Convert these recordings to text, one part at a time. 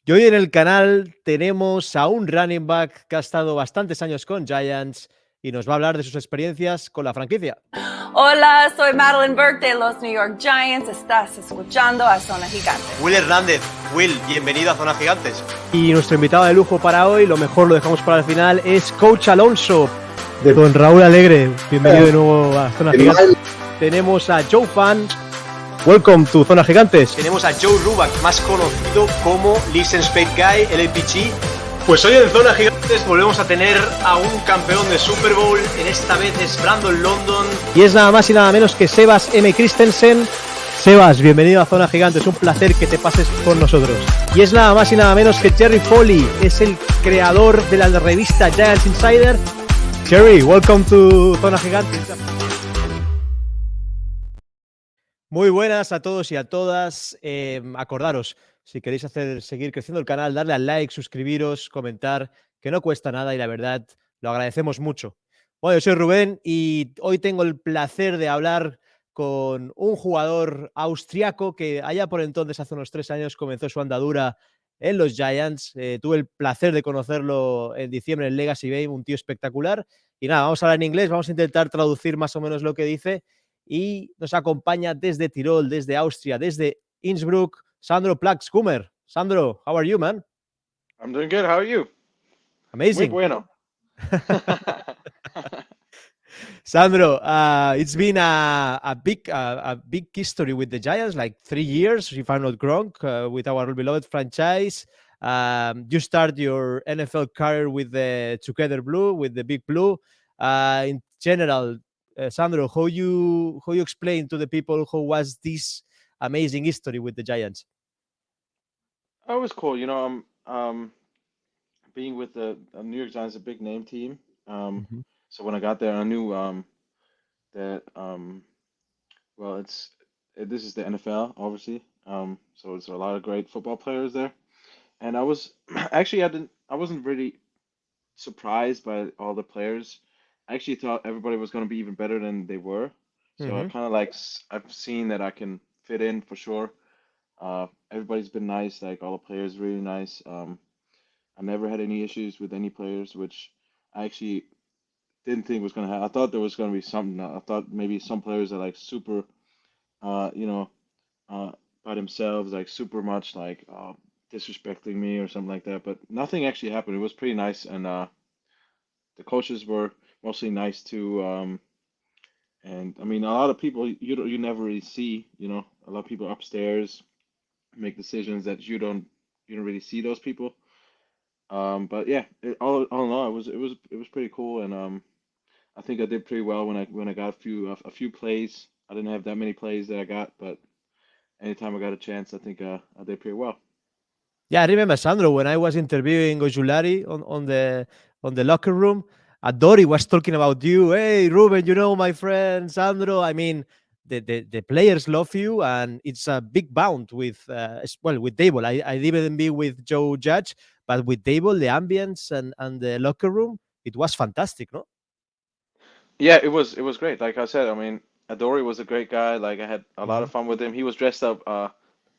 Y hoy en el canal tenemos a un running back que ha estado bastantes años con Giants y nos va a hablar de sus experiencias con la franquicia. Hola, soy Madeline Burke de los New York Giants. Estás escuchando a Zona Gigantes. Will Hernández. Will, bienvenido a Zona Gigantes. Y nuestro invitado de lujo para hoy, lo mejor lo dejamos para el final, es Coach Alonso, de don Raúl Alegre. Bienvenido de nuevo a Zona Gigantes. Tenemos a Joe Fan. Welcome to Zona Gigantes. Tenemos a Joe Ruback, más conocido como Listen Spade Guy, LPG. Pues hoy en Zona Gigantes volvemos a tener a un campeón de Super Bowl, en esta vez es Brandon London. Y es nada más y nada menos que Sebas M. Christensen. Sebas, bienvenido a Zona Gigantes, es un placer que te pases con nosotros. Y es nada más y nada menos que Jerry Foley, es el creador de la revista Giants Insider. Jerry, welcome to Zona Gigantes. Muy buenas a todos y a todas. Acordaros, si queréis seguir creciendo el canal, darle al like, suscribiros, comentar, que no cuesta nada y la verdad lo agradecemos mucho. Bueno, yo soy Rubén y hoy tengo el placer de hablar con un jugador austriaco que allá por entonces, hace unos 3 años, comenzó su andadura en los Giants. Tuve el placer de conocerlo en diciembre en Legacy Bay, un tío espectacular. Y nada, vamos a hablar en inglés, vamos a intentar traducir más o menos lo que dice. Y nos acompaña desde Tirol, desde Austria, desde Innsbruck, Sandro Platzgummer. Sandro, how are you, man? I'm doing good. How are you? Amazing. Muy bueno. Sandro, it's been a big history with the Giants, like 3 years, if I'm not wrong, with our beloved franchise. You start your NFL career with the Together Blue, with the Big Blue. In general, Sandro, how you explain to the people how was this amazing history with the Giants? Oh, it was cool. You know, being with the New York Giants, a big name team. Mm-hmm. So when I got there, I knew that well, this is the NFL, obviously. So it's a lot of great football players there, and I was actually I wasn't really surprised by all the players. I actually thought everybody was going to be even better than they were. So I Mm-hmm. kind of I've seen that I can fit in for sure. Everybody's been nice, like all the players really nice. I never had any issues with any players, which I actually didn't think was gonna happen. I thought there was gonna be something. I thought maybe some players are like super, you know, uh, by themselves, like super much like disrespecting me or something like that. But nothing actually happened. It was pretty nice, and the coaches were mostly nice too. And I mean, a lot of people you never really see. You know, a lot of people upstairs make decisions that you don't really see those people. But yeah, all in all, it was pretty cool, and I think I did pretty well when I got a few plays. I didn't have that many plays that I got, but anytime I got a chance, I think I did pretty well. Yeah, I remember, Sandro, when I was interviewing Ojulari on the locker room, Adori was talking about you. Hey, Ruben, you know my friend Sandro. I mean, the players love you, and it's a big bound with with Dable. I didn't be with Joe Judge, but with Dable, the ambience and the locker room, it was fantastic, no? Yeah, it was great. Like I said, I mean, Adori was a great guy. Like I had a lot Mm-hmm. of fun with him. He was dressed up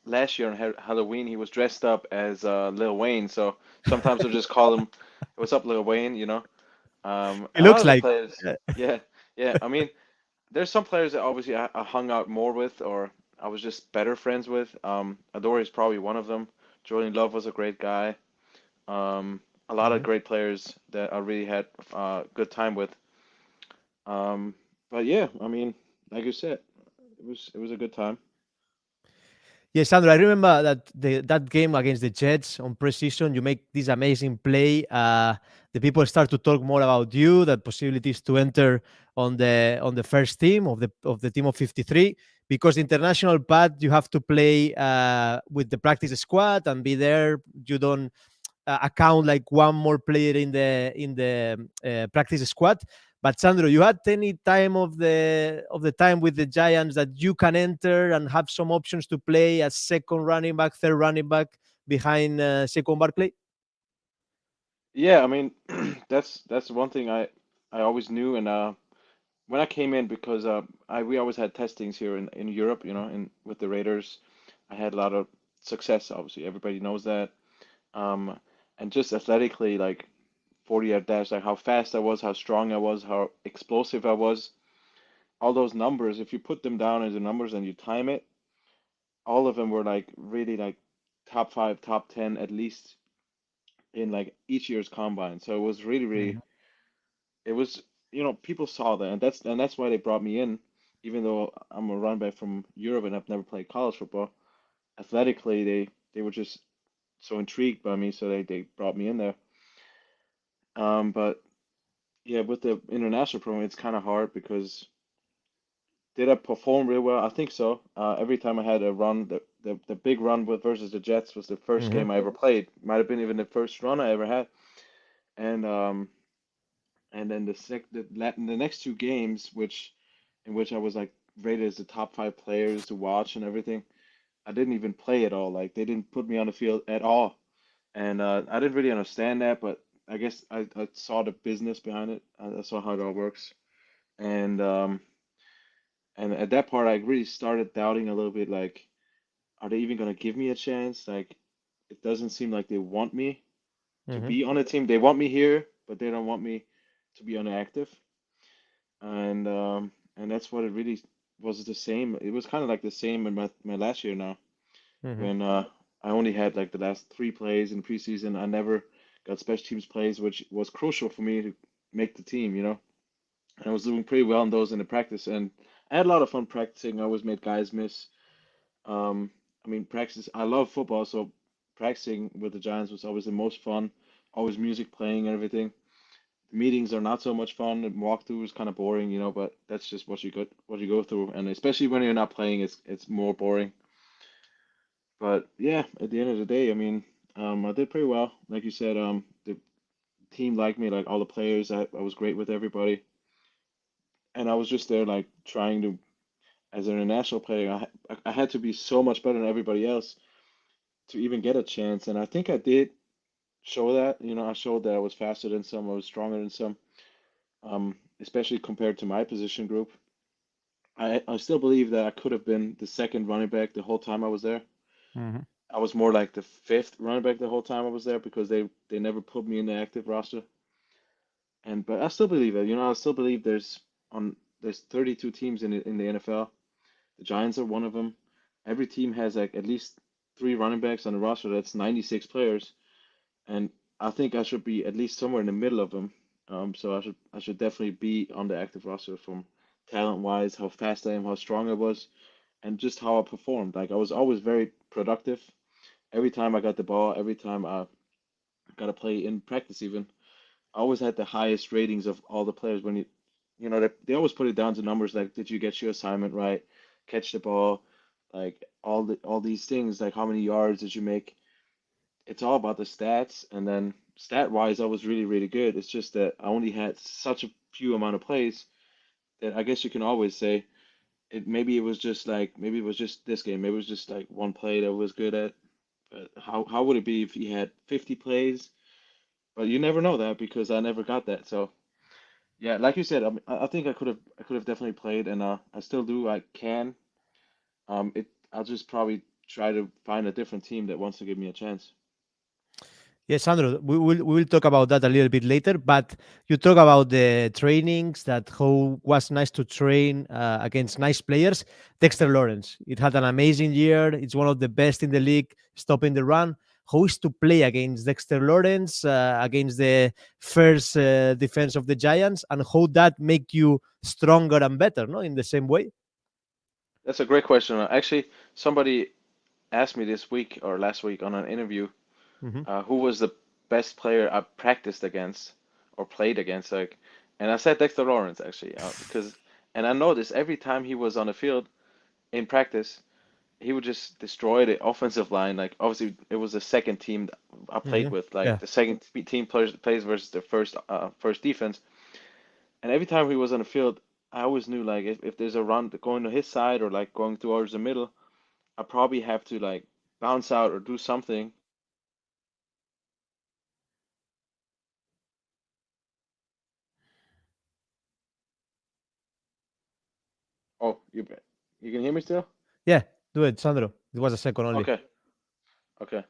last year on Halloween. He was dressed up as Lil Wayne. So sometimes I'll just call him, "What's up, Lil Wayne?" You know. It A lot looks of the like. players, yeah, yeah. I mean, there's some players that obviously I hung out more with, or I was just better friends with. Adore is probably one of them. Julian Love was a great guy. A lot of Mhm. great players that I really had good time with. But yeah, I mean, like you said, it was a good time. Yes, Sandro, I remember that game against the Jets on preseason. You make this amazing play. The people start to talk more about you, the possibilities to enter on the first team of the team of 53. Because international path, you have to play with the practice squad and be there. You don't account like one more player in the practice squad. But Sandro, you had any time of the time with the Giants that you can enter and have some options to play as second running back, third running back behind Saquon Barkley? Yeah, I mean, that's one thing I always knew, and when I came in because I we always had testings here in Europe, you know, and with the Raiders, I had a lot of success. Obviously, everybody knows that. And just athletically, like 40-yard dash, like how fast I was, how strong I was, how explosive I was. All those numbers, if you put them down as the numbers and you time it, all of them were like really like top 5, top 10 at least in like each year's combine. So it was really, really, it was, people saw that, and that's why they brought me in, even though I'm a running back from Europe and I've never played college football. Athletically, they were just so intrigued by me, so they brought me in there. But yeah, with the international program, it's kind of hard because did I perform real well? I think so. Every time I had a run, the big run with versus the Jets was the first game I ever played. Might have been even the first run I ever had. And then the next two games, in which I was like rated as the top 5 players to watch and everything, I didn't even play at all. Like they didn't put me on the field at all, and I didn't really understand that. But I guess I saw the business behind it. I saw how it all works, and um, and at that part, I really started doubting a little bit. Like, are they even gonna give me a chance? Like, it doesn't seem like they want me to be on a team. They want me here, but they don't want me to be on active. And that's what it really was the same. It was kind of like the same in my last year now when I only had like the last 3 plays in preseason. I never got special teams plays, which was crucial for me to make the team. And I was doing pretty well in those in the practice, and I had a lot of fun practicing. I always made guys miss. I mean, practice. I love football, so practicing with the Giants was always the most fun. Always music playing and everything. Meetings are not so much fun. The walkthrough is kind of boring, but that's just what you go through, and especially when you're not playing, it's more boring. But yeah, at the end of the day, I mean, I did pretty well. Like you said, the team liked me, like all the players. I was great with everybody, and I was just there like trying to, as an international player, I had to be so much better than everybody else to even get a chance, and I think I did show that. I showed that I was faster than some, I was stronger than some, especially compared to my position group. I still believe that I could have been the second running back the whole time I was there. I was more like the fifth running back the whole time I was there because they never put me in the active roster. But I still believe it. I still believe there's 32 teams in the NFL. The Giants are one of them. Every team has like at least 3 running backs on the roster. That's 96 players, and I think I should be at least somewhere in the middle of them. So I should definitely be on the active roster from talent wise, how fast I am, how strong I was, and just how I performed. Like I was always very productive. Every time I got the ball, every time I got to play in practice, even I always had the highest ratings of all the players. When they always put it down to numbers like, did you get your assignment right, catch the ball, like all these things, like how many yards did you make? It's all about the stats, and then stat wise, I was really, really good. It's just that I only had such a few amount of plays that I guess you can always say maybe it was just this game, maybe it was just like one play that I was good at. But how would it be if he had 50 plays? But you never know that because I never got that. So yeah, like you said, I think I could have definitely played, and I still do. I can. I'll just probably try to find a different team that wants to give me a chance. Yes, Sandro, we will talk about that a little bit later, but you talk about the trainings, that how was nice to train against nice players. Dexter Lawrence, it had an amazing year. It's one of the best in the league, stopping the run. How is to play against Dexter Lawrence, against the first defense of the Giants, and how that make you stronger and better, no, in the same way? That's a great question. Actually, somebody asked me this week or last week on an interview, who was the best player I practiced against or played against, like, and I said Dexter Lawrence actually, and I noticed every time he was on the field in practice, he would just destroy the offensive line. Like obviously, it was the second team that I played with, like Yeah. the second team plays versus the first defense, and every time he was on the field, I always knew like if there's a run going to his side or like going towards the middle, I probably have to like bounce out or do something. Oh, you can hear me still? Yeah, do it, Sandro. It was a second only. Okay, okay.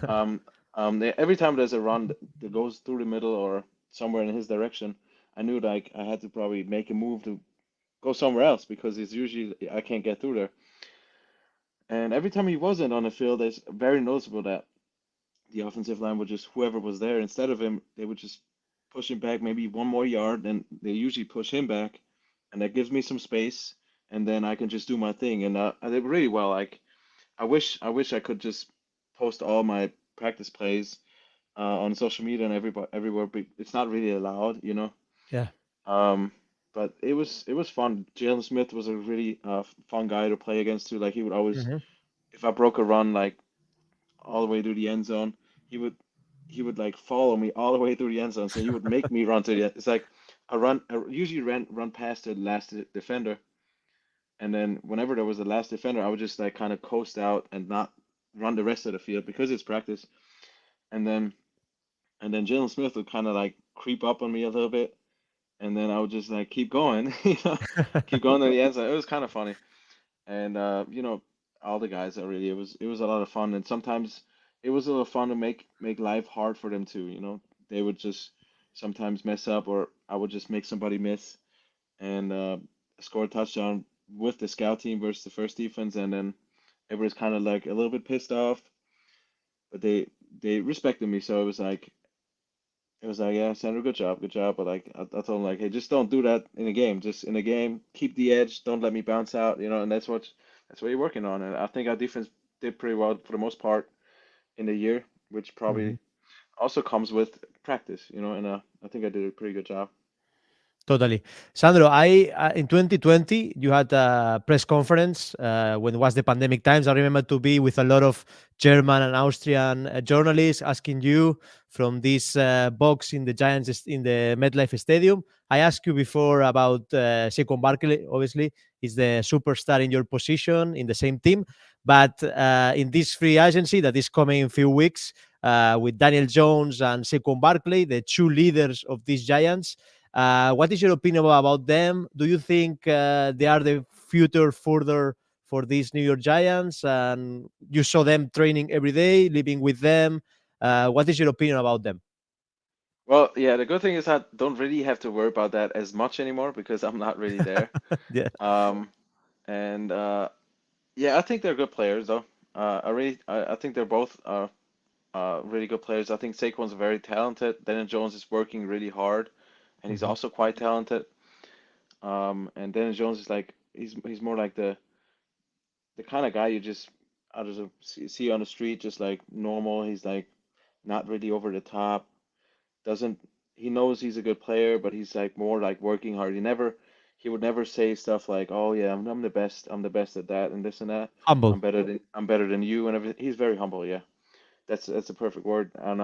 Um, Every time there's a run that goes through the middle or somewhere in his direction, I knew like I had to probably make a move to go somewhere else because it's usually I can't get through there. And every time he wasn't on the field, it's very noticeable that the offensive line would just whoever was there instead of him, they would just push him back maybe one more yard, and they usually push him back, and that gives me some space, and then I can just do my thing. And I did really well. Like I wish I could just post all my practice plays on social media and everywhere, but it's not really allowed, you know. Yeah. Um, but it was fun. Jalen Smith was a really fun guy to play against too. Like he would always, Hmm. if I broke a run like all the way through the end zone, he would he would like follow me all the way through the end zone. So he would make me run to the end. It's like I usually run past the last defender, and then whenever there was the last defender, I would just like kind of coast out and not run the rest of the field because it's practice. And then Jalen Smith would kind of like creep up on me a little bit, and then I would just like keep going, keep going to the end zone. It was kind of funny, and all the guys are really it was a lot of fun, and sometimes it was a little fun to make life hard for them too. They would just sometimes mess up, or I would just make somebody miss and score a touchdown with the scout team versus the first defense, and then everybody's kind of like a little bit pissed off, but they respected me, so it was like, yeah, Sandro, good job. But like, I told him like, hey, just don't do that in a game. Just in a game, keep the edge. Don't let me bounce out. And that's what you're working on. And I think our defense did pretty well for the most part in the year, which Hmm. probably also comes with practice. And I think I did a pretty good job. Totally. Sandro, I in 2020, you had a press conference when it was the pandemic times. I remember to be with a lot of German and Austrian journalists asking you from this box in the Giants in the MetLife Stadium. I asked you before about Saquon Barkley. Obviously, he's the superstar in your position in the same team, but in this free agency that is coming in a few weeks with Daniel Jones and Saquon Barkley, the two leaders of these Giants. What is your opinion about them? Do you think they are the future further for these New York Giants? And you saw them training every day, living with them. What is your opinion about them? Well, yeah, the good thing is I don't really have to worry about that as much anymore because I'm not really there. Yeah. Um, and yeah, I think they're good players though. I think they're both really good players. I think Saquon's very talented. Daniel Jones is working really hard, and he's Mhm. also quite talented. And Daniel Jones is like he's more like the kind of guy you just I just see on the street, just like normal. He's like not really over the top. Doesn't He knows he's a good player, but he's like more like working hard. He would never say stuff like, "Oh yeah, I'm the best. I'm the best at that and this and that. Humble. I'm better than you," and everything. He's very humble. Yeah, that's a perfect word. And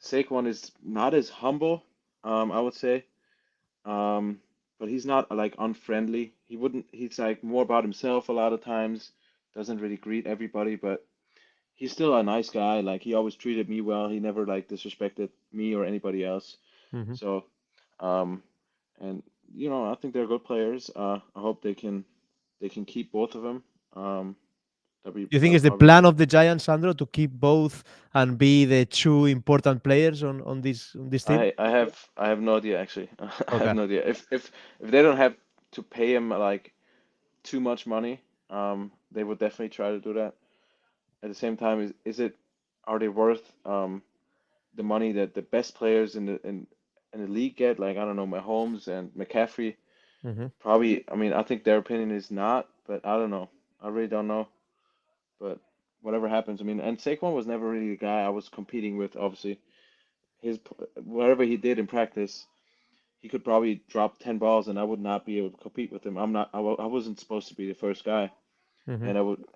Saquon is not as humble, I would say. Um, but he's not like unfriendly. He's like more about himself a lot of times. Doesn't really greet everybody, but he's still a nice guy. Like he always treated me well. He never like disrespected me or anybody else. Mhm. So, um, and I think they're good players. I hope they can keep both of them. Um, You think that'll it's the probably be plan of the Giants, Sandro, to keep both and be the two important players on this team? I have no idea actually. I have Okay. no idea. If they don't have to pay him like too much money, they would definitely try to do that. At the same time, are they worth the money that the best players in the league get? Like I don't know, Mahomes and McCaffrey. Mhm. Probably, I mean, I think their opinion is not, but I don't know. I really don't know. But whatever happens, I mean, and Saquon was never really the guy I was competing with. Obviously, his whatever he did in practice, he could probably drop 10 balls, and I would not be able to compete with him. I'm not. I wasn't supposed to be the first guy, Mhm.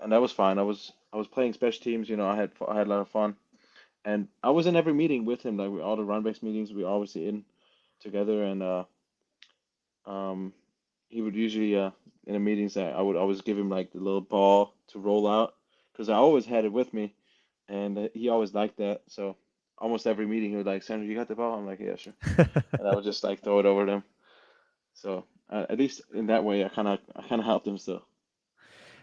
and that was fine. I was playing special teams. I had a lot of fun, and I was in every meeting with him. Like all the run backs meetings, we were always in together, and um, he would usually in the meetings I would always give him like the little ball to roll out because I always had it with me, and he always liked that. So almost every meeting he would like, Sandra, you got the ball? I'm like, yeah, sure, and I would just like throw it over to him. So at least in that way, I kind of helped him still.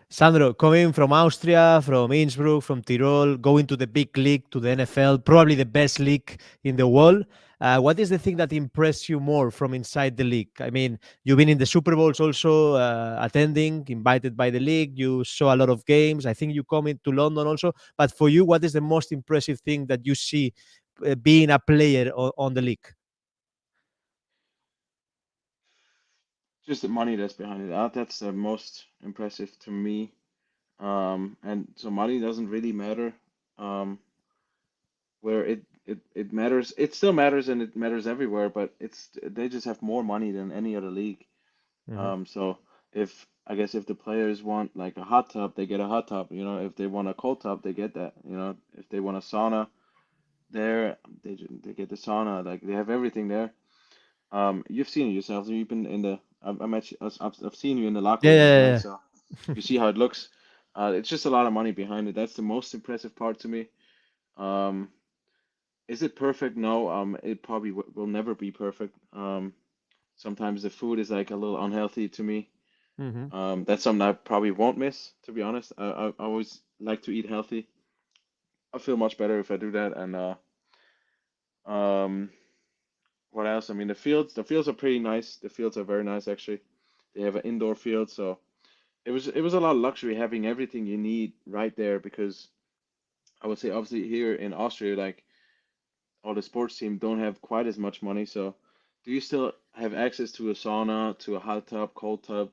Sandro, coming from Austria, from Innsbruck, from Tirol, going to the big league, to the NFL, probably the best league in the world. What is the thing that impressed you more from inside the league? I mean, you've been in the Super Bowls also, attending, invited by the league. You saw a lot of games. I think you come into London also. But for you, what is the most impressive thing that you see being a player on the league? Just the money that's behind it. That's the most impressive to me. And so money doesn't really matter. Um, where it matters, it still matters and it matters everywhere, but they just have more money than any other league. Mhm. So if I guess if the players want like a hot tub, they get a hot tub. If they want a cold tub, they get that. If they want a sauna there, they get the sauna. Like they have everything there. You've seen it yourself. You've been in the. I met you, I've seen you in the locker Yeah, room every yeah, night, yeah. so you see how it looks. It's just a lot of money behind it. That's the most impressive part to me. Um, is it perfect? No. It probably will never be perfect. Sometimes the food is like a little unhealthy to me. Mhm. That's something I probably won't miss, to be honest. I always like to eat healthy. I feel much better if I do that. And um, what else? I mean, the fields are pretty nice. The fields are very nice, actually. They have an indoor field, so it was a lot of luxury having everything you need right there because I would say obviously here in Austria, like all the sports team don't have quite as much money. So do you still have access to a sauna, to a hot tub, cold tub,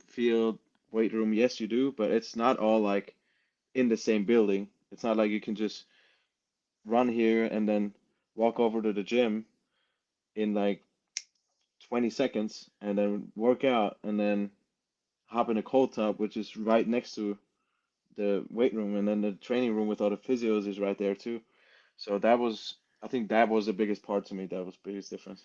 field, weight room? Yes, you do, but it's not all like in the same building. It's not like you can just run here and then walk over to the gym in like 20 seconds and then work out and then hop in a cold tub, which is right next to the weight room, and then the training room with all the physios is right there too. So I think that was the biggest part to me. That was the biggest difference.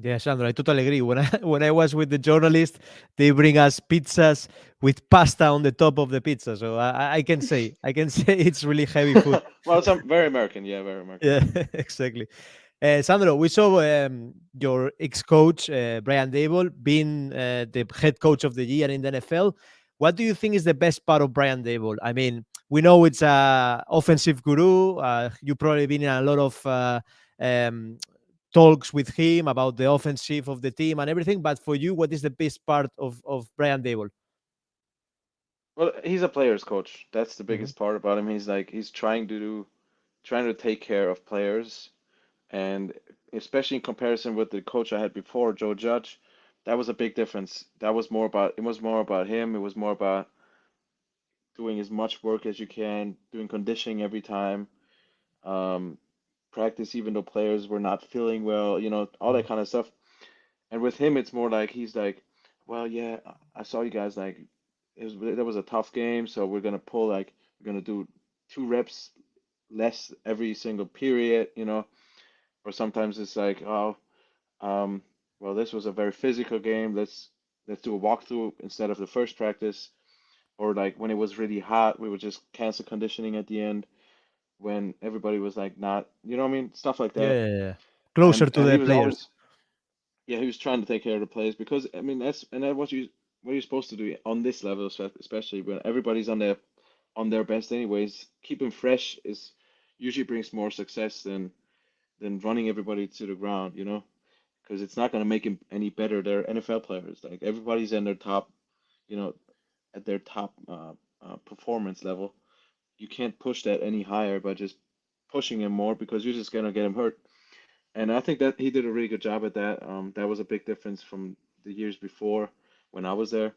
Yeah, Sandro, I totally agree. When I when I was with the journalist, they bring us pizzas with pasta on the top of the pizza. So I can say it's really heavy food. Well, it's very American. Yeah, very American. Yeah, exactly. Sandro, we saw your ex-coach Brian Dable being the head coach of the year in the NFL. What do you think is the best part of Brian Dable? I mean, we know it's a offensive guru. You've probably been in a lot of um, talks with him about the offensive of the team and everything. But for you, what is the best part of Brian Dable? Well, he's a player's coach. That's the Hmm. biggest part about him. He's trying to take care of players, and especially in comparison with the coach I had before, Joe Judge, that was a big difference. It was more about him. It was more about doing as much work as you can, doing conditioning every time, um, practice even though players were not feeling well, all that kind of stuff. And with him, it's more like he's like, well, yeah, I saw you guys like that was a tough game, so we're gonna do 2 reps less every single period, Or sometimes it's like, oh, um, well, this was a very physical game. Let's do a walkthrough instead of the first practice. Or like when it was really hot, we would just cancel conditioning at the end when everybody was like not, you know what I mean? Stuff like Yeah, that. yeah, yeah. Closer And to and he the was players. always, yeah, he was trying to take care of the players because I mean that's what you're supposed to do on this level, especially when everybody's on their best anyways. Keeping fresh is usually brings more success than running everybody to the ground, because it's not going to make him any better. They're NFL players. Like everybody's in their top, you know, at their top performance level. You can't push that any higher by just pushing him more because you're just going to get him hurt. And I think that he did a really good job at that. That was a big difference from the years before when I was there.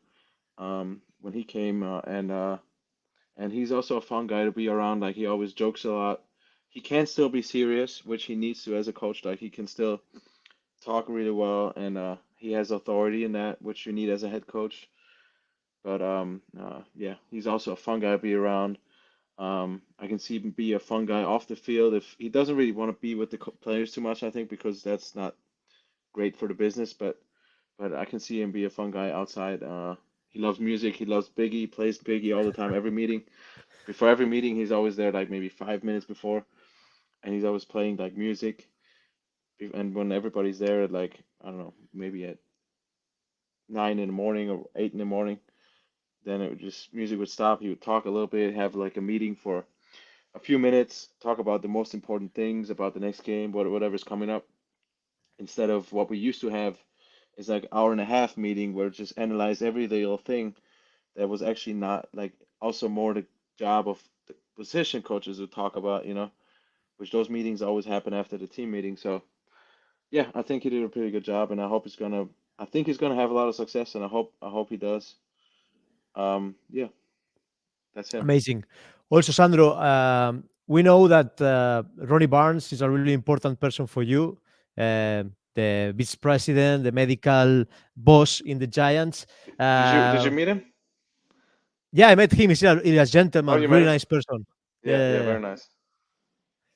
When he came, and he's also a fun guy to be around. Like he always jokes a lot. He can still be serious, which he needs to as a coach. Like he can still talk really well, and he has authority in that, which you need as a head coach. But yeah, he's also a fun guy to be around. I can see him be a fun guy off the field if he doesn't really want to be with the players too much, I think, because that's not great for the business. But I can see him be a fun guy outside. He loves music. He loves Biggie. Plays Biggie all the time. Every meeting. Before every meeting, he's always there like maybe 5 minutes before, and he's always playing like music. And when everybody's there at like I don't know, maybe at 9 in the morning or 8 in the morning, then it would just music would stop. He would talk a little bit, have like a meeting for a few minutes, talk about the most important things about the next game, whatever's coming up, instead of what we used to have is like hour and a half meeting where it just analyze every little thing that was actually not like also more the job of the position coaches to talk about, which those meetings always happen after the team meeting. So yeah, I think he did a pretty good job, and I think he's gonna have a lot of success, and I hope he does. Yeah, that's him. Amazing. Also, Sandro, we know that Ronnie Barnes is a really important person for you, the vice president, the medical boss in the Giants. Did you meet him? Yeah, I met him. He's a Oh, gentleman, you met really him? nice person. Yeah, yeah, Yeah. very nice.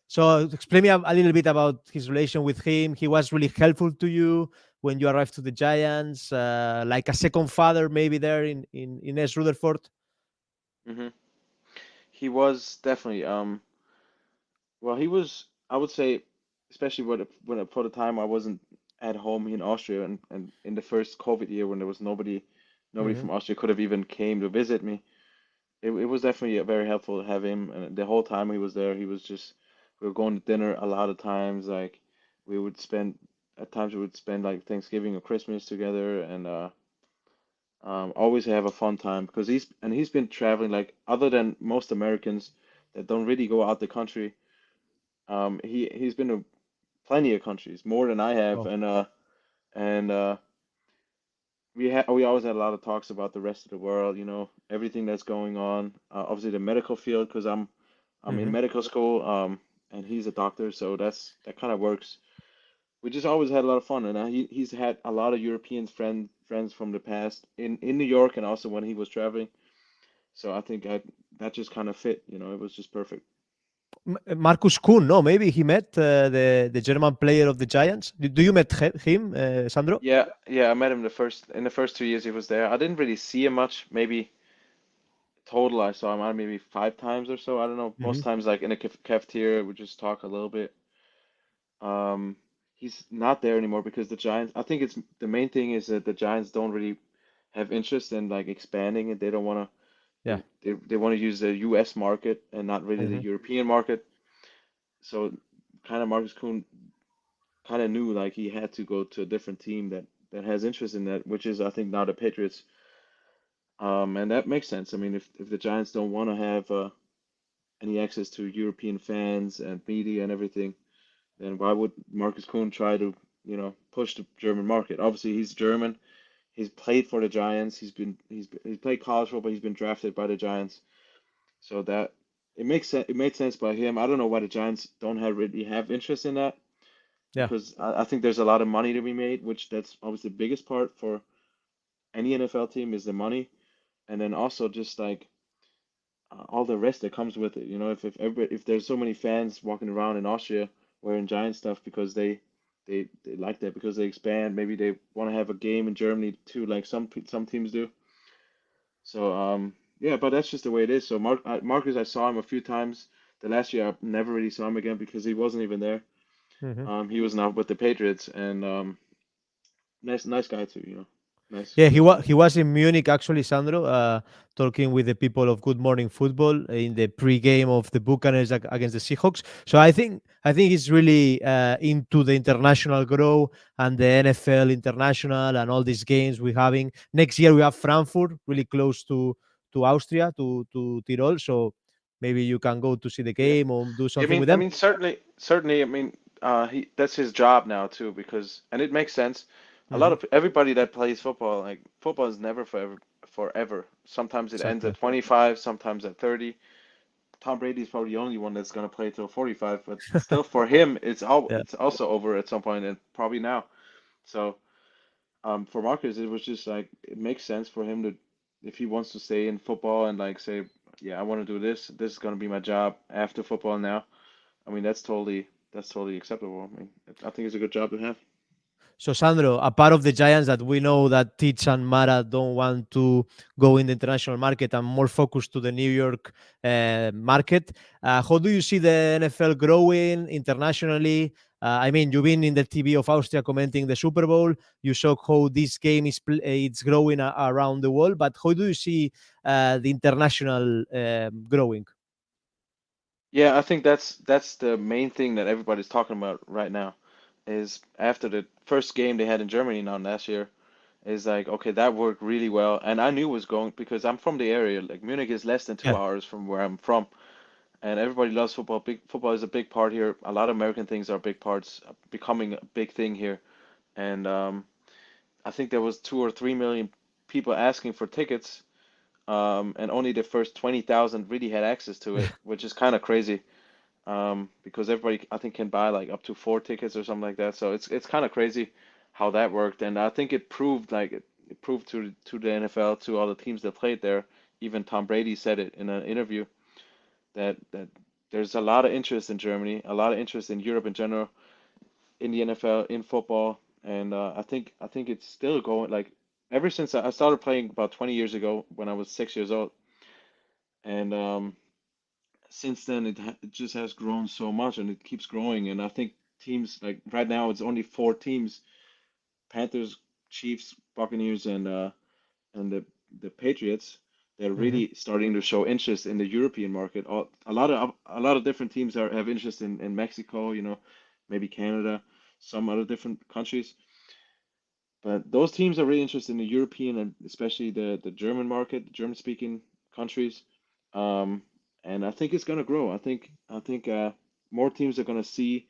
So explain me a little bit about his relation with him. He was really helpful to you when you arrived to the Giants, like a second father maybe there in S. Rutherford. Hmm. He was definitely well, he was, I would say, especially for the time I wasn't at home in Austria, and in the first COVID year when there was nobody Hmm. from Austria could have even came to visit me. It was definitely very helpful to have him, and the whole time he was there, we were going to dinner a lot of times. Like we would spend at times we would spend like Thanksgiving or Christmas together, and always have a fun time because he's been traveling like other than most Americans that don't really go out the country. He's been to plenty of countries, more than I have, Oh. and we always had a lot of talks about the rest of the world, everything that's going on. Obviously the medical field because I'm in Hmm. medical school, and he's a doctor, so that kind of works. We just always had a lot of fun, and he's had a lot of European friends from the past in New York, and also when he was traveling. So I think that just kind of fit, it was just perfect. Marcus Kuhn, no, maybe he met the German player of the Giants. Do you met him, Sandro? Yeah, yeah, I met him in the first 2 years he was there. I didn't really see him much. Maybe total I saw him maybe 5 times or so. I don't know. Hmm. Most times like in the cafeteria, we just talk a little bit. Um, he's not there anymore because the Giants. I think it's the main thing is that the Giants don't really have interest in like expanding it. They don't want to. Yeah. They want to use the U.S. market and not really the Hmm. European market. So kind of Marcus Kuhn kind of knew like he had to go to a different team that has interest in that, which is I think now the Patriots. And that makes sense. I mean, if the Giants don't want to have any access to European fans and media and everything, then why would Marcus Kuhn try to, push the German market? Obviously, he's German. He's played for the Giants. He's played college football. He's been drafted by the Giants. So that it makes sense. It made sense by him. I don't know why the Giants don't really have interest in that Yeah. because I think there's a lot of money to be made, which that's obviously the biggest part for any NFL team is the money, and then also just like all the rest that comes with it. If there's so many fans walking around in Austria wearing Giant stuff because they like that because they expand, maybe they want to have a game in Germany too, like some teams do. So yeah, but that's just the way it is. So Marcus, I saw him a few times. The last year I never really saw him again because he wasn't even there. Hmm. He was now with the Patriots, and nice guy too. Nice Yeah, nice guy. he was in Munich actually, Sandro, talking with the people of Good Morning Football in the pre-game of the Buccaneers against the Seahawks. So I think he's really into the international grow and the NFL international and all these games we're having. Next year we have Frankfurt, really close to Austria, to Tirol. So maybe you can go to see the Yeah. game or do Yeah, something with I them. mean, certainly. I mean, he that's his job now too, because and it makes sense. A lot Hmm. of everybody that plays football, like football is never forever. Sometimes it ends Exactly. at 25, sometimes at 30. Tom Brady's probably the only one that's gonna play till 45, but still for him, Yeah. it's also over at some point, and probably now. So, for Marcus, it was just like it makes sense for him to, if he wants to stay in football and like say, yeah, I want to do this. This is gonna be my job after football now. I mean, that's totally acceptable. I mean, I think it's a good job to have. So, Sandro, a part of the Giants that we know that Teach and Mara don't want to go in the international market and more focused to the New York market. How do you see the NFL growing internationally? I mean, you've been in the TV of Austria commenting the Super Bowl. You saw how this game is it's growing around the world. But how do you see the international growing? Yeah, I think that's the main thing that everybody's talking about right now. Is after the first game they had in Germany now last year, is like, okay, that worked really well, and I knew it was going because I'm from the area. Like Munich is less than two Yeah. hours from where I'm from, and everybody loves football. Football is a big part here. A lot of American things are big parts, becoming a big thing here, and I think there was 2 or 3 million people asking for tickets, and only the first 20,000 really had access to it, which is kind of crazy. Because everybody I think can buy like up to 4 tickets or something like that. So it's kind of crazy how that worked, and I think it proved it proved to the NFL, to all the teams that played there. Even Tom Brady said it in an interview that there's a lot of interest in Germany, a lot of interest in Europe in general, in the NFL, in football, and I think it's still going. Like ever since I started playing about 20 years ago when I was 6 years old, and since then it just has grown so much and it keeps growing. And I think teams like right now it's only 4 teams: Panthers, Chiefs, Buccaneers, and the Patriots. They're Mhm. really starting to show interest in the European market. A lot of different teams have interest in Mexico, maybe Canada, some other different countries. But those teams are really interested in the European and especially the German market, the German speaking countries. Um, and I think it's gonna grow. I think more teams are gonna see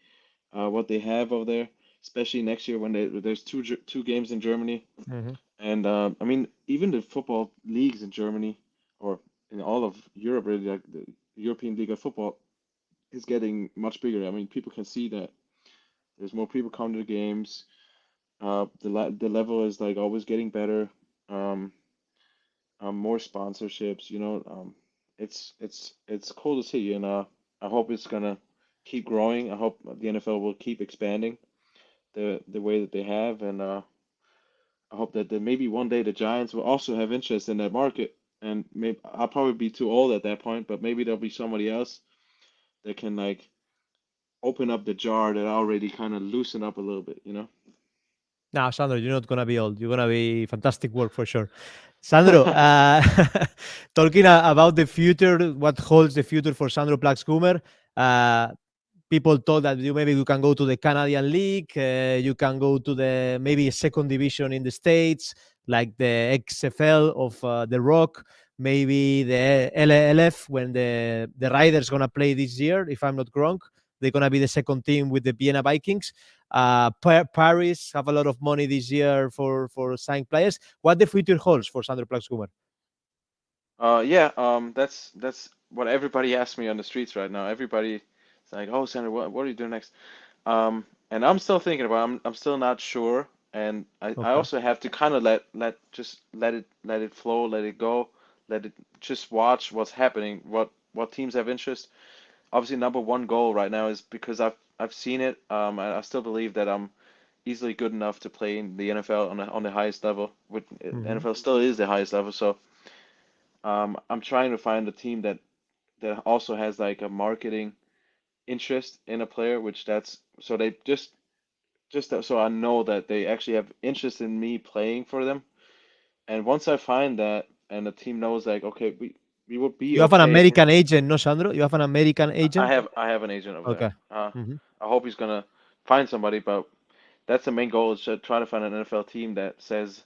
what they have over there, especially next year when there's two games in Germany. Mhm. And I mean, even the football leagues in Germany or in all of Europe, really, like the European League of Football is getting much bigger. I mean, people can see that there's more people coming to the games. The level is like always getting better. Um, More sponsorships. It's cool to see, and I hope it's gonna keep growing. I hope the NFL will keep expanding the way that they have, and I hope that maybe one day the Giants will also have interest in that market. And maybe I'll probably be too old at that point, but maybe there'll be somebody else that can like open up the jar that already kind of loosen up a little bit. No, Sandro, you're not gonna be old. You're gonna be fantastic work for sure. Sandro, talking about the future, what holds the future for Sandro Platzgummer? Uh, People thought that maybe you can go to the Canadian League, you can go to the maybe second division in the States, like the XFL of the Rock, maybe the LLF when the Riders gonna play this year, if I'm not wrong. They're gonna be the second team with the Vienna Vikings. Paris have a lot of money this year for signing players. What the future holds for Sandro Platzgummer? Yeah, that's what everybody asks me on the streets right now. Everybody is like, "Oh, Sandra, what are you doing next?" And I'm still thinking about it. I'm still not sure, and I Okay. also have to kind of let it flow, let it go, let it just watch what's happening, what teams have interest. Obviously, number one goal right now is because I've seen it. I still believe that I'm easily good enough to play in the NFL on the highest level. With Mhm. NFL still is the highest level, so I'm trying to find a team that also has like a marketing interest in a player, which that's so they so I know that they actually have interest in me playing for them. And once I find that, and the team knows like, okay, we would be You have an okay. American agent, no, Sandro? You have an American I agent? have an agent over there. Okay. Mhm. I hope he's gonna find somebody, but that's the main goal is to try to find an NFL team that says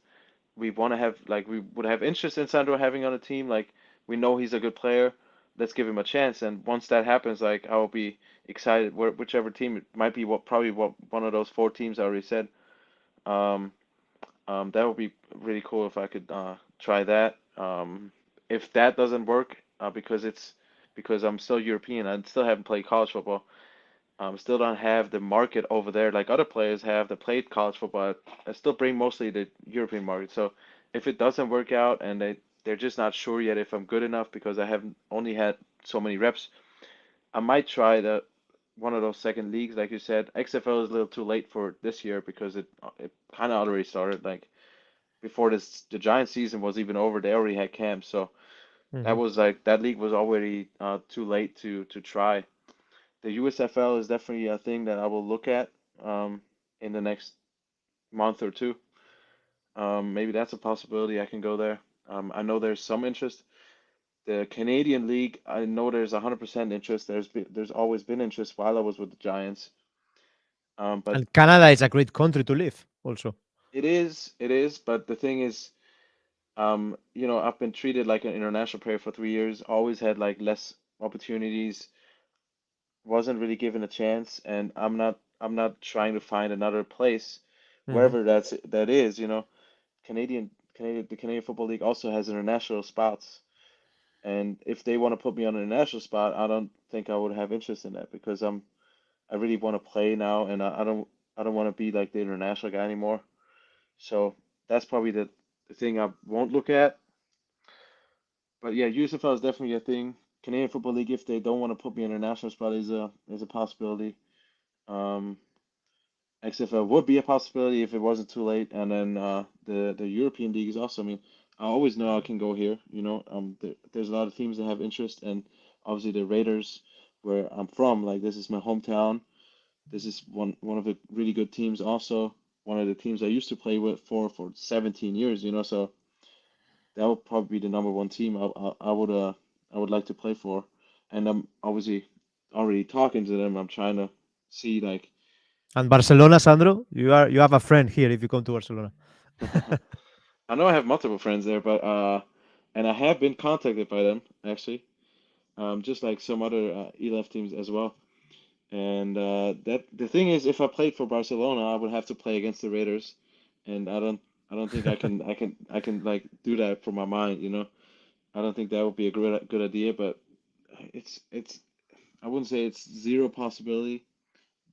we want to have like we would have interest in Sandro having on a team. Like we know he's a good player. Let's give him a chance. And once that happens, like I will be excited. Whichever team it might be, what one of those 4 teams I already said. Um, that would be really cool if I could try that. If that doesn't work, because I'm still European, I still haven't played college football. Still don't have the market over there like other players have that played college football. I still bring mostly the European market. So if it doesn't work out and they're just not sure yet if I'm good enough because I haven't only had so many reps, I might try the one of those second leagues, like you said. XFL is a little too late for this year because it kind of already started. Like before the Giants season was even over, they already had camp. So that Mhm. was like that league was already too late to try. the USFL is definitely a thing that I will look at in the next month or two. Maybe that's a possibility. I can go there. I know there's some interest. The Canadian League, I know there's 100% interest. There's always been interest while I was with the Giants. But And Canada is a great country to live, also. it is. But the thing is, I've been treated like an international player for 3 years. Always had like less opportunities. Wasn't really given a chance, and I'm not trying to find another place, Hmm. wherever that is. The Canadian Football League also has international spots. And if they want to put me on an international spot, I don't think I would have interest in that because I really want to play now, and I don't want to be like the international guy anymore. So that's probably the thing I won't look at. But yeah, USFL is definitely a thing. Canadian Football League, if they don't want to put me in a national spot, is a possibility. Um, XFL would be a possibility if it wasn't too late, and then the European League is also. I mean, I always know I can go here. There's a lot of teams that have interest, and obviously the Raiders, where I'm from, like this is my hometown. This is one of the really good teams. Also, one of the teams I used to play with for 17 years. So that would probably be the number one team I would like to play for, and I'm obviously already talking to them. I'm trying to see like. And Barcelona, Sandro, you have a friend here if you come to Barcelona. I know I have multiple friends there, but and I have been contacted by them actually, just like some other ELF teams as well. And that the thing is, if I played for Barcelona, I would have to play against the Raiders, and I don't think I can like do that from my mind, I don't think that would be a good idea, but it's I wouldn't say it's zero possibility.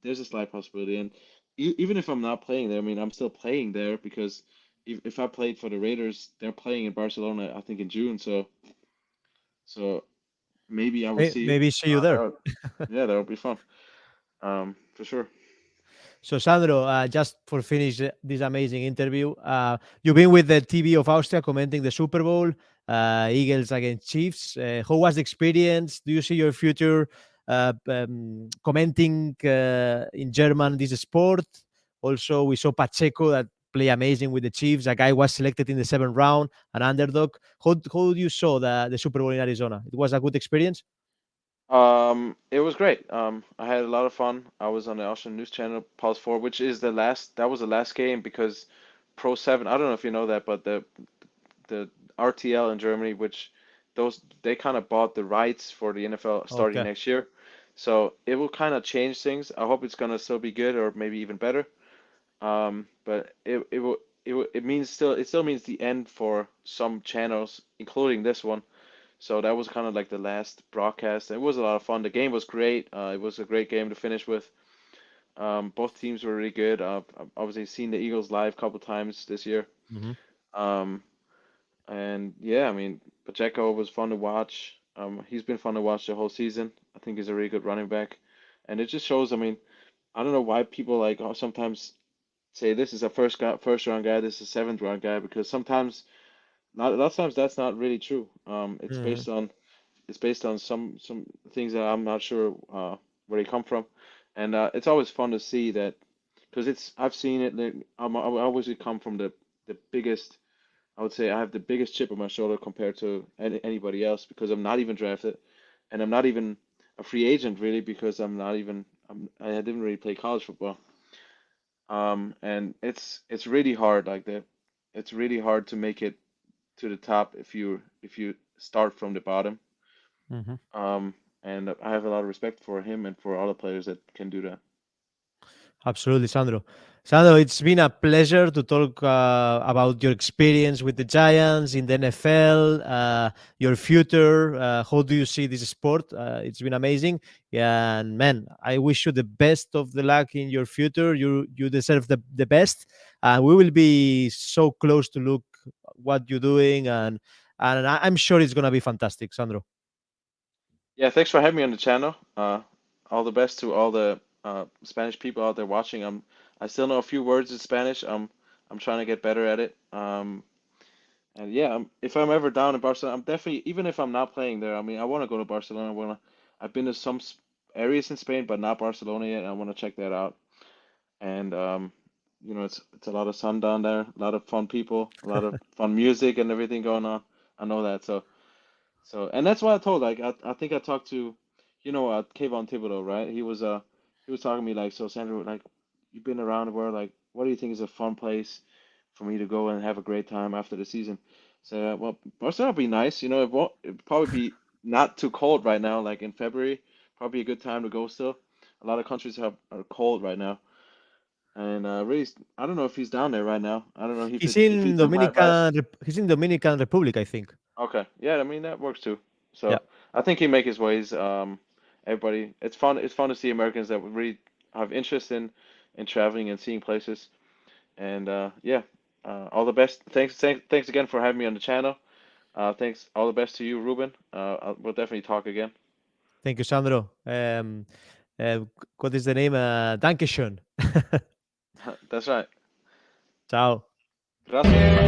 There's a slight possibility, and even if I'm not playing there, I mean, I'm still playing there because if I played for the Raiders, they're playing in Barcelona, I think in June, so maybe I will see you. Maybe see you there. Yeah, that would be fun. For sure. So, Sandro, just for finish this amazing interview, you've been with the TV of Austria commenting the Super Bowl, Eagles against Chiefs. How was the experience? Do you see your future commenting in German this sport? Also, we saw Pacheco that play amazing with the Chiefs. A guy was selected in the 7th round, an underdog. How you saw the Super Bowl in Arizona? It was a good experience. It was great. I had a lot of fun. I was on the Austrian news channel, Pulse 4, which is that was the last game because Pro 7, I don't know if you know that, but the RTL in Germany, which they kind of bought the rights for the NFL starting Okay. next year. So it will kind of change things. I hope it's gonna still be good or maybe even better. But it still means the end for some channels, including this one. So that was kind of like the last broadcast. It was a lot of fun. The game was great. It was a great game to finish with. Both teams were really good. I've obviously seen the Eagles live a couple times this year. Mhm. Um, and yeah, I mean, Pacheco was fun to watch. He's been fun to watch the whole season. I think he's a really good running back. And it just shows, I mean, I don't know why people like sometimes say this is a first round guy, this is a 7th round guy, because a lot of times that's not really true. Mhm. It's based on some things that I'm not sure where they come from, and it's always fun to see that because I've seen it. Like, I always come from the biggest. I would say I have the biggest chip on my shoulder compared to anybody else because I'm not even drafted, and I'm not even a free agent really because I didn't really play college football. And it's really hard it's really hard to make it to the top if you start from the bottom. Mhm. Um, and I have a lot of respect for him and for all the players that can do that. Absolutely, Sandro. Sandro, it's been a pleasure to talk about your experience with the Giants in the NFL, your future. How do you see this sport? It's been amazing. Yeah, and man, I wish you the best of the luck in your future. You deserve the best. We will be so close to look what you're doing, and I'm sure it's gonna be fantastic, Sandro. Yeah, thanks for having me on the channel. All the best to all the Spanish people out there watching. I still know a few words in Spanish. I'm trying to get better at it. And yeah, if I'm ever down in Barcelona, I'm definitely, even if I'm not playing there, I mean, I want to go to Barcelona. I've been to areas in Spain, but not Barcelona yet. I want to check that out. And it's a lot of sun down there, a lot of fun people, a lot of fun music and everything going on. I know that. So and that's why I told, like, I think I talked to, Kayvon Thibodeau, right? He was talking to me like, so Sandro, like, you've been around the world, like, what do you think is a fun place for me to go and have a great time after the season? So well, Barcelona would be nice. It'd probably be not too cold right now, like in February. Probably a good time to go still. A lot of countries are cold right now. And really, I don't know if he's down there right now. I don't know if He's if in he's on my vibe. He's in Dominican Republic, I think. Okay, yeah, I mean that works too. Yeah. So I think he make his ways. Everybody, it's fun. It's fun to see Americans that really have interest in traveling and seeing places. And yeah, all the best. Thanks again for having me on the channel. Thanks. All the best to you, Ruben. We'll definitely talk again. Thank you, Sandro. What is the name? Dankeschön. That's right. Ciao. Gracias.